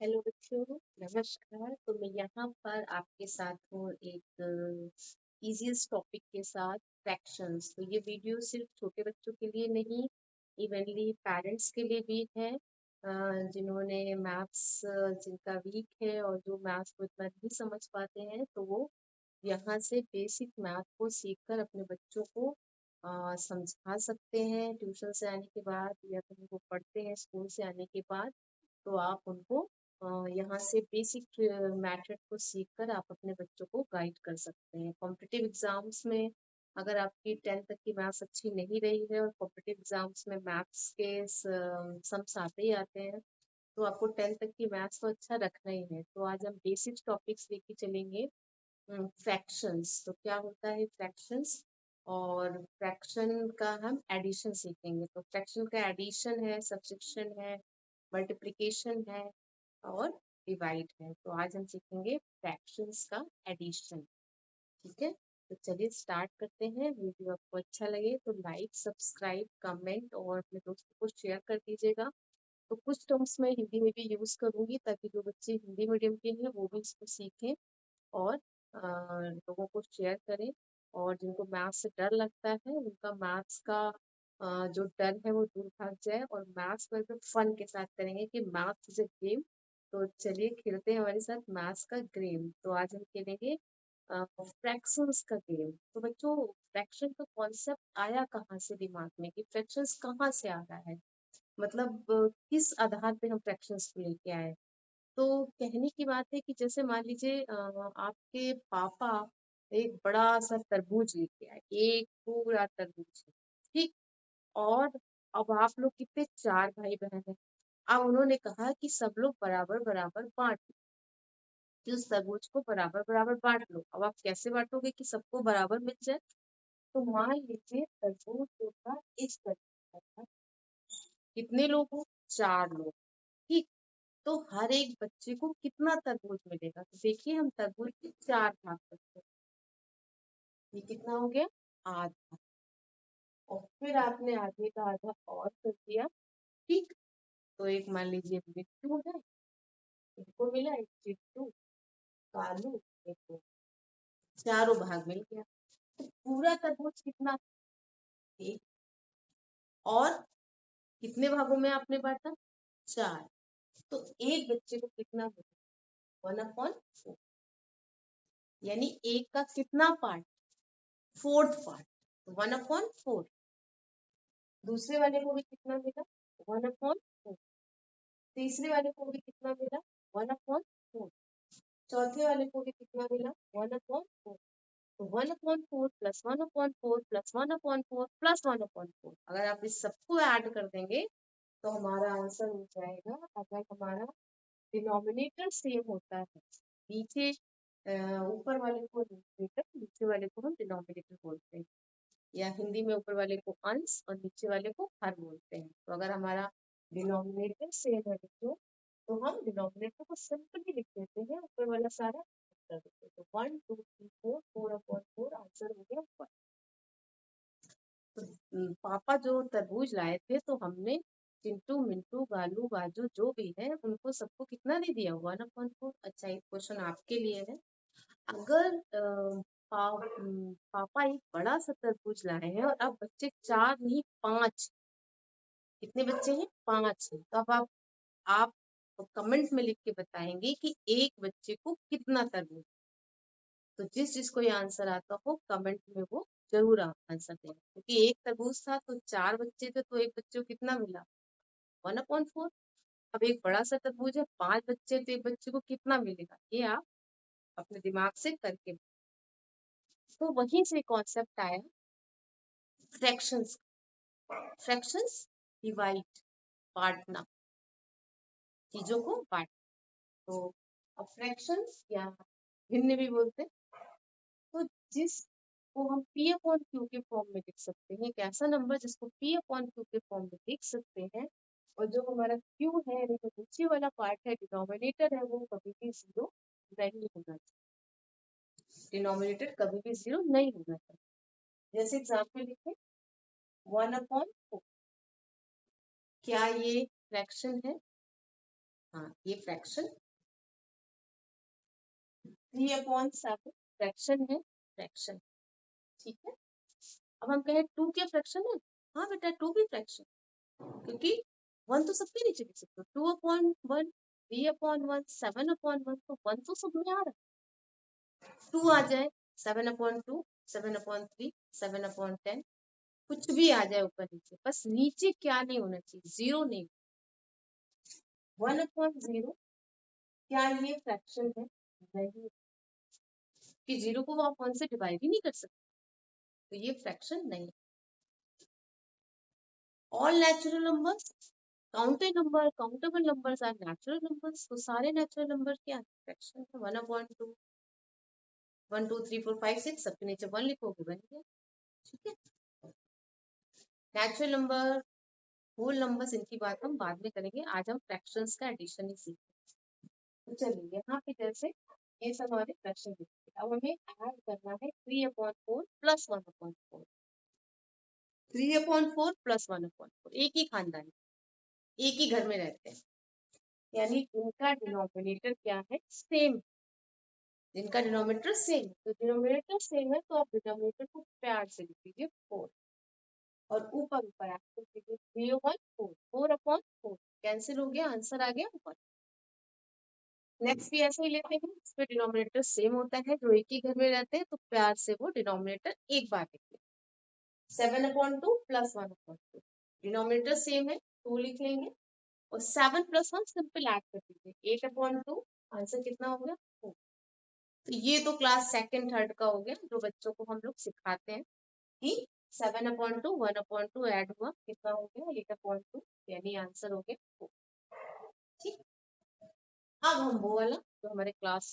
Hello बच्चों, नमस्कार। तो मैं यहाँ पर आपके साथ हूँ एक इजीएस्ट टॉपिक के साथ, फ्रैक्शंस। तो ये वीडियो सिर्फ छोटे बच्चों के लिए नहीं, इवनली पेरेंट्स के लिए भी है। जिन्होंने मैथ्स जिनका वीक है और जो मैथ्स को इतना नहीं समझ पाते हैं, तो वो यहाँ से बेसिक मैथ को सीखकर अपने बच्चों को समझा सकते हैं। ट्यूशन से आने के बाद या फिर वो पढ़ते हैं स्कूल से आने के बाद, तो आप उनको यहाँ से बेसिक मैथड को सीखकर आप अपने बच्चों को गाइड कर सकते हैं। कॉम्पिटिटिव एग्जाम्स में अगर आपकी 10th तक की मैथ्स अच्छी नहीं रही है और कॉम्पिटिटिव एग्जाम्स में मैथ्स के सम्स आते ही आते हैं, तो आपको 10th तक की मैथ्स तो अच्छा रखना ही है। तो आज हम बेसिक टॉपिक्स लेके चलेंगे। फ्रैक्शंस, तो क्या होता है फ्रैक्शंस, और फ्रैक्शन का हम एडिशन सीखेंगे। तो फ्रैक्शन का एडिशन है, सब्ट्रैक्शन है, मल्टीप्लिकेशन है और डिवाइड है। तो आज हम सीखेंगे फ्रैक्शंस का एडिशन। ठीक है, तो चलिए स्टार्ट करते हैं। वीडियो आपको अच्छा लगे तो लाइक, सब्सक्राइब, कमेंट और अपने दोस्तों को शेयर कर दीजिएगा। तो कुछ टर्म्स मैं हिंदी में भी यूज करूंगी ताकि जो बच्चे हिंदी मीडियम के हैं वो भी इसको सीखें और लोगों को शेयर करें। और जिनको मैथ्स से डर लगता है उनका मैथ्स का जो डर है वो दूर भाग जाए, और मैथ्स को एकदम फन के साथ करेंगे कि मैथ्स इज अ गेम। तो चलिए खेलते हैं हमारे साथ मैथ्स का गेम। तो आज हम खेलेंगे फ्रैक्शंस का गेम। तो बच्चों, फ्रैक्शन का कॉन्सेप्ट आया कहाँ से दिमाग में कि फ्रैक्शंस कहाँ से आ रहा है, मतलब किस आधार पे हम फ्रैक्शंस को लेके आए। तो कहने की बात है कि जैसे मान लीजिए आपके पापा एक बड़ा सा तरबूज लेके आए, एक पूरा तरबूज, ठीक। और अब आप लोग कितने, चार भाई बहन हैं। अब उन्होंने कहा कि सब लोग बराबर बराबर बांट लो, कि उस तरबूज को बराबर बराबर बांट लो। अब आप कैसे बांटोगे कि सबको बराबर मिल जाए। तो मान लीजिए तरबूज जो था इस तरीके का था, कितने लोग हो, चार लोग, ठीक। तो हर एक बच्चे को कितना तरबूज मिलेगा, तो देखिए हम तरबूज के चार भाग करते हैं। ये कितना हो गया, आधा। और फिर आपने आधे का आधा और कर दिया, ठीक। तो एक मान लीजिए बिट्टू है, इनको मिला एक चिट्टू, कालू, एक वो। चारों भाग मिल गया। तो पूरा तरबूज कितना, एक। और कितने भागों में आपने बांटा, चार। तो एक बच्चे को कितना मिला, 1/4, यानी एक का कितना पार्ट, फोर्थ पार्ट, 1/4। दूसरे वाले को भी कितना मिला, 1/4। तीसरे वाले को भी कितना मिला, 1/4। चौथे वाले को भी कितना मिला, 1/4। तो 1/4 प्लस 1/4 प्लस 1/4 प्लस 1/4, अगर आप इस सबको ऐड कर देंगे तो हमारा आंसर हो जाएगा। अगर हमारा डिनोमिनेटर सेम होता है, नीचे ऊपर वाले को न्यूमरेटर, नीचे वाले को हम डिनोमिनेटर बोलते हैं, या हिंदी में ऊपर वाले को अंश और नीचे वाले को हर बोलते हैं। तो अगर हमारा डिनोमिनेटर सेम है बच्चों, तो हम डिनोमिनेटर को सिंपली लिख देते हैं, ऊपर वाला सारा कर देते हैं। तो 1 2 3 4, 4/4 आंसर हो गया 1। तो पापा जो तरबूज लाए थे, तो हमने चिंटू, मिंटू, गालू, बाजू जो भी है उनको सबको कितना दे दिया, 1/4। अच्छा, एक क्वेश्चन आपके लिए है। अगर पापा एक बड़ा सा तरबूज लाए हैं और अब बच्चे चार नहीं पांच, कितने बच्चे हैं, पांच हैं, तो अब आप कमेंट में लिख के बताएंगे कि एक बच्चे को कितना तरबूज। तो जिस जिसको ये आंसर आता हो कमेंट में वो जरूर आंसर देना, क्योंकि एक तरबूज था तो चार बच्चे थे, तो एक बच्चे को कितना मिला, 1/4। अब एक बड़ा सा तरबूज है, पांच बच्चे, तो एक बच्चे को कितना मिलेगा, ये आप अपने दिमाग से करके। तो वहीं से कॉन्सेप्ट आया फ्रैक्शंस। फ्रैक्शंस डिवाइड, बांटना, चीजों को बांट। तो अब फ्रैक्शंस या भिन्न भी बोलते हैं। तो जिस को हम पी अपॉन क्यू के फॉर्म में लिख सकते हैं, एक ऐसा नंबर जिसको पी अपॉन क्यू के फॉर्म में लिख सकते हैं, और जो हमारा क्यू है, यानी जो नीचे वाला पार्ट है, डिनोमिनेटर है, वो कभी भी जीरो नहीं होना चाहिए। डिनोमिनेटर कभी भी जीरो नहीं होना चाहिए। जैसे एग्जाम्पल लिखे, 1/4, क्या ये फ्रैक्शन है, हाँ, ये फ्रैक्शन 3/7 फ्रैक्शन है, फ्रैक्शन। ठीक है, अब हम कहें 2 क्या फ्रैक्शन है? हाँ बेटा, 2 भी फ्रैक्शन, क्योंकि 1 तो सबके नीचे लिख सकते हो, 2/1, 3/1, 7/1, तो 1 तो सब में आ रहा है। 2 आ जाए, 7/2, 7/3, 7/10, कुछ भी आ जाए ऊपर नीचे, बस नीचे क्या नहीं होना चाहिए, 0 नहीं। 1/0 क्या ये फ्रैक्शन है? नहीं, कि 0 को आप 1 से डिवाइड ही नहीं कर सकते, तो ये फ्रैक्शन नहीं। All natural numbers, countable numbers are natural numbers, तो सारे नेचुरल नंबर क्या है? फ्रैक्शन है। 1/2, 1 2 3 4 5 6, सबके नीचे 1 लिखोगे, बन गया। ठीक है, नेचुरल नंबर, होल नंबर्स, इनकी बात हम बाद में करेंगे, आज हम फ्रैक्शंस का एडिशन ही सीखेंगे। तो चलिए, यहाँ पे जैसे ये सब हमारे फ्रैक्शन दिखे, अब हमें ऐड करना है 3/4 प्लस 1/4। 3/4 प्लस 1/4, एक ही खानदान, एक ही घर में रहते हैं, यानी इनका डिनोमिनेटर क्या है? सेम। जिनका डिनोमिनेटर सेम, तो डिनोमिनेटर सेम है तो आप डिनोमिनेटर को प्यार से लिख लीजिए 4, और ऊपर ऊपर ऐड कर दीजिए 3/4, 4/4 कैंसिल हो गया, आंसर आ गया ऊपर। नेक्स्ट भी ऐसे ही लेते हैं, इस पे डिनोमिनेटर सेम होता है, जो एक ही घर में रहते हैं तो प्यार से वो डिनोमिनेटर एक बार लिख लेंगे, 7/2 प्लस 1/2, डिनोमिनेटर सेम है 2 लिख लेंगे, और 7 + 1 सिंपल ऐड कर दीजिए, 8/2, आंसर कितना हो गया? 4। तो ये तो क्लास सेकंड थर्ड का हो गया, जो बच्चों को हम लोग सिखाते हैं कि 7/2 1/2 ऐड हुआ, कितना हो गया? 8/2, यानी आंसर हो गया 4। ठीक, अब हम वो वाला जो हमारे क्लास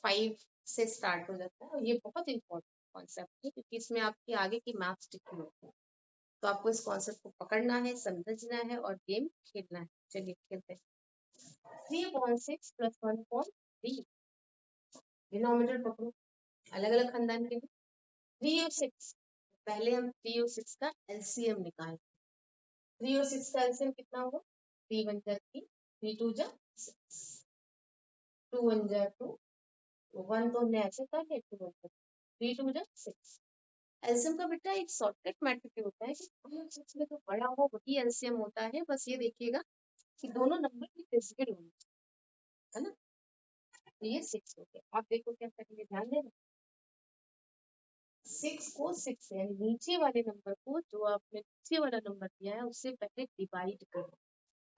5 से स्टार्ट हो जाता है, और ये बहुत इंपॉर्टेंट कॉन्सेप्ट है, क्योंकि इसमें आपकी आगे की मैथ्स टिकी होती है, तो आपको इस कॉन्सेप्ट को पकड़ना है, समझना है और गेम खेलना है। चलिए खेलते हैं। 3/6 प्लस 1/3, डिनोमिनेटर पकड़ो, अलग अलग खानदान के 3 और 6, पहले हम 3 और 6 का एलसीएम निकाल। 3 और 6 का एलसीएम कितना होगा? 3 1 जा 3, 3 2 जा 6, 2 1 जा 2, 1 तो हमने ऐसे कर लिया, 2 1 जा 3 2 जा 6। एलसीएम का बेटा एक शॉर्टकट मेथड भी होता है कि 3 और 6 में जो बड़ा हो वही एलसीएम होता है, बस ये देखिएगा कि दोनों नंबर की डिजिटल होनी चाहिए, है ना? तो ये 6 हो गया, आप देखो क्या करेंगे, ध्यान देना। 6 को 6 यानी नीचे वाले नंबर को, जो आपने नीचे वाला नंबर दिया है उससे पहले डिवाइड करो,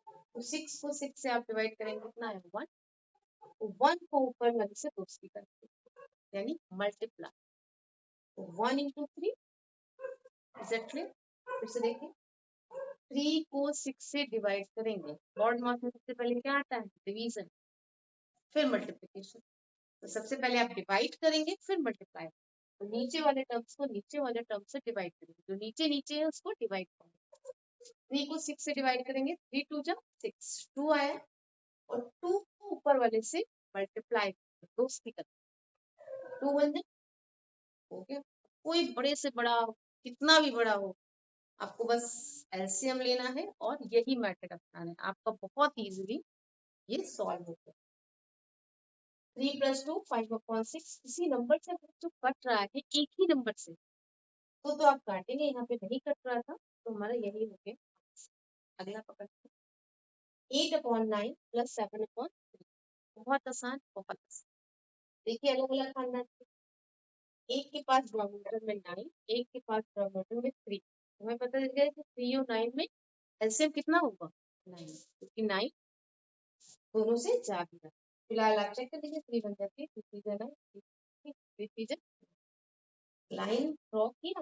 तो 6 को 6 से आप डिवाइड करेंगे, कितना है? 1। तो 1 को ऊपर वाले से दोस्ती करते, यानी मल्टीप्लाई, तो 1 × 3, इज इट क्लियर? फिर से देखिए, 3 को 6 से डिवाइड करेंगे, लॉर्ड मास में सबसे पहले क्या आता है? डिवीजन, फिर मल्टीप्लिकेशन, तो सबसे पहले आप डिवाइड करेंगे फिर मल्टीप्लाई, तो नीचे वाले टर्म्स को नीचे वाले टर्म से डिवाइड करेंगे, जो नीचे नीचे है उसको डिवाइड करेंगे। 3 को 6 से डिवाइड करेंगे, 3 2 जा 6, 2 आया, और 2 को ऊपर वाले से मल्टीप्लाई, दोस्ती कर, 2 1 जा, हो गया। कोई बड़े से बड़ा, कितना भी बड़ा हो, आपको बस एलसीएम लेना है और यही मेथड अपनाना है, आपका बहुत इजीली ये सॉल्व हो गया। 3 + 2 5/6, इसी नंबर से जो कट रहा है एक ही नंबर से, तो आप काटेंगे, यहाँ पे नहीं कट रहा था, तो हमारा यही हो गया। अगला पकड़ते हैं, 8/9 + 7/3, बहुत आसान, बहुत आसान। देखिए अलग अलग खानदान के, एक के पास डिनोमिनेटर में 9, एक के पास डिनोमिनेटर में 3, हमें पता चल गया कि 3 और 9 में एलसीएम कितना होगा? 9, क्योंकि 9 दोनों से जा भी रहा है। फिलहाल आप चेक कर लीजिए, 3 1 जा 3, 3 3 जा 9, 3 3 जा, लाइन ड्रॉ किया,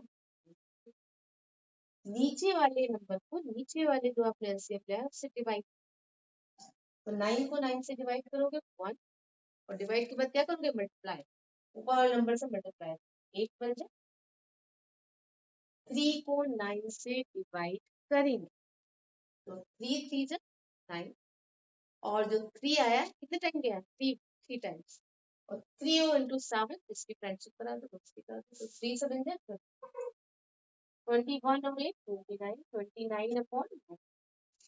नीचे वाले नंबर को नीचे वाले जो आपने एलसीएम लिया है उससे डिवाइड, तो 9 को 9 से डिवाइड करोगे 1, और डिवाइड के बाद क्या करोगे? मल्टीप्लाई, ऊपर वाले नंबर से मल्टीप्लाई, 8 बन जाए। 3 को 9 से डिवाइड करेंगे, तो 3 3 जा 9, और जो 3 आया कितने टाइम गया? 3 टाइम्स, और 3 × 7, इसकी फ्रेंडशिप करा दो, दोस्ती करा दो, तो 3 से बन जाए 21 और 8 29, 29/9,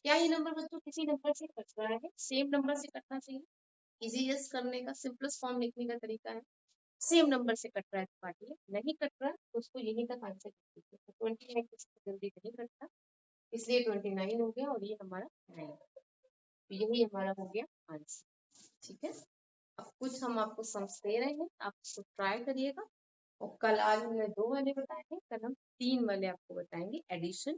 क्या ये नंबर बच्चों किसी नंबर से कट रहा है? सेम नंबर से कटना चाहिए। इजीएस्ट करने का सिंपलेस्ट फॉर्म लिखने का तरीका है, सेम नंबर से कट रहा है तो काटिए, नहीं कट रहा है तो उसको यहीं तक आंसर लिख दीजिए। तो 29 किसी जल्दी नहीं कटता, इसलिए 29 हो गया और ये हमारा 9, तो यही हमारा हो गया आंसर। ठीक है, अब कुछ हम आपको सम्स दे रहे हैं, आप इसको ट्राई करिएगा। और कल आज हमने 2 वाले बताए हैं, कल हम 3 वाले आपको बताएंगे एडिशन।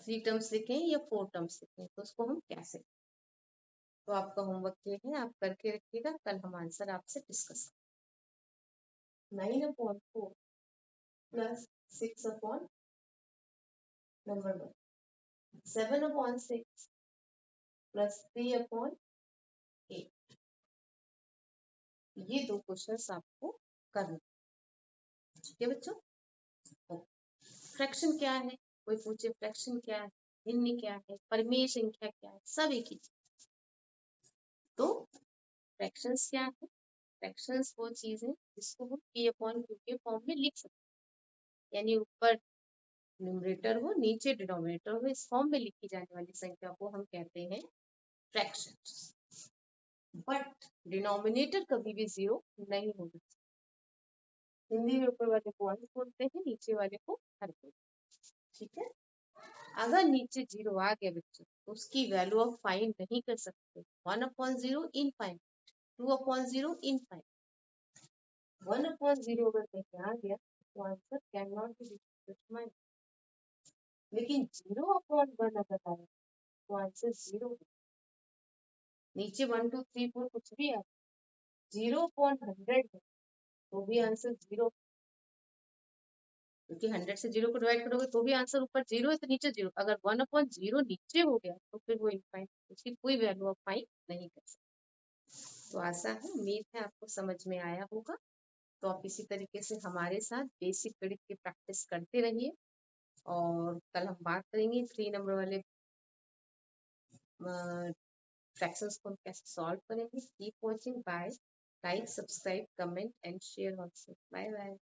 3 टर्म्स लिखें या 4 टर्म्स लिखें, तो उसको हम कैसे, तो आपका होमवर्क ये है, आप करके रखिएगा, कल हम आंसर आपसे डिस्कस। 9/4 plus 6/, number 1, 7/6 plus 3/8। ये 2 क्वेश्चंस आपको करना। ठीक है बच्चों, फ्रैक्शन क्या है, कोई पूछे फ्रैक्शन क्या है, भिन्न क्या है, परिमेय संख्या क्या है, सब एक ही चीज। तो फ्रैक्शंस क्या है? फ्रैक्शंस वो चीज है जिसको हम P/Q के फॉर्म में लिख सकते हैं, यानी ऊपर न्यूमरेटर हो नीचे डिनोमिनेटर हो, इस फॉर्म में लिखी जाने वाली संख्या को हम कहते हैं फ्रैक्शंस। बट डिनोमिनेटर कभी भी 0 नहीं होगा। हिंदी में ऊपर वाले को अंश बोलते हैं, नीचे वाले को हर बोलते हैं। ठीक है, अगर नीचे 0 आ गया बच्चों तो उसकी वैल्यू आप फाइंड नहीं कर सकते। 1/0 इनफाइनाइट, 2/0 इनफाइनाइट, 1/0 अगर कहीं आ गया तो answer can not be determined. लेकिन 0/1 अगर आया तो आंसर 0 है। नीचे 1 2 3 4 कुछ भी आए, 0/100 है तो भी आंसर 0, क्योंकि 100 से 0 को डिवाइड करोगे तो भी आंसर ऊपर 0 है तो नीचे 0। अगर 1/0 नीचे हो गया तो फिर वो इनफाइनाइट, उसकी कोई वैल्यू आप फाइंड नहीं कर सकते। तो आशा है, उम्मीद है आपको समझ में आया होगा। तो आप इसी तरीके से हमारे साथ बेसिक गणित की प्रैक्टिस करते रहिए, और कल हम बात करेंगे 3 नंबर वाले फ्रैक्शंस को हम कैसे सॉल्व करेंगे। Keep watching, bye, like, subscribe, comment and share also. Bye bye.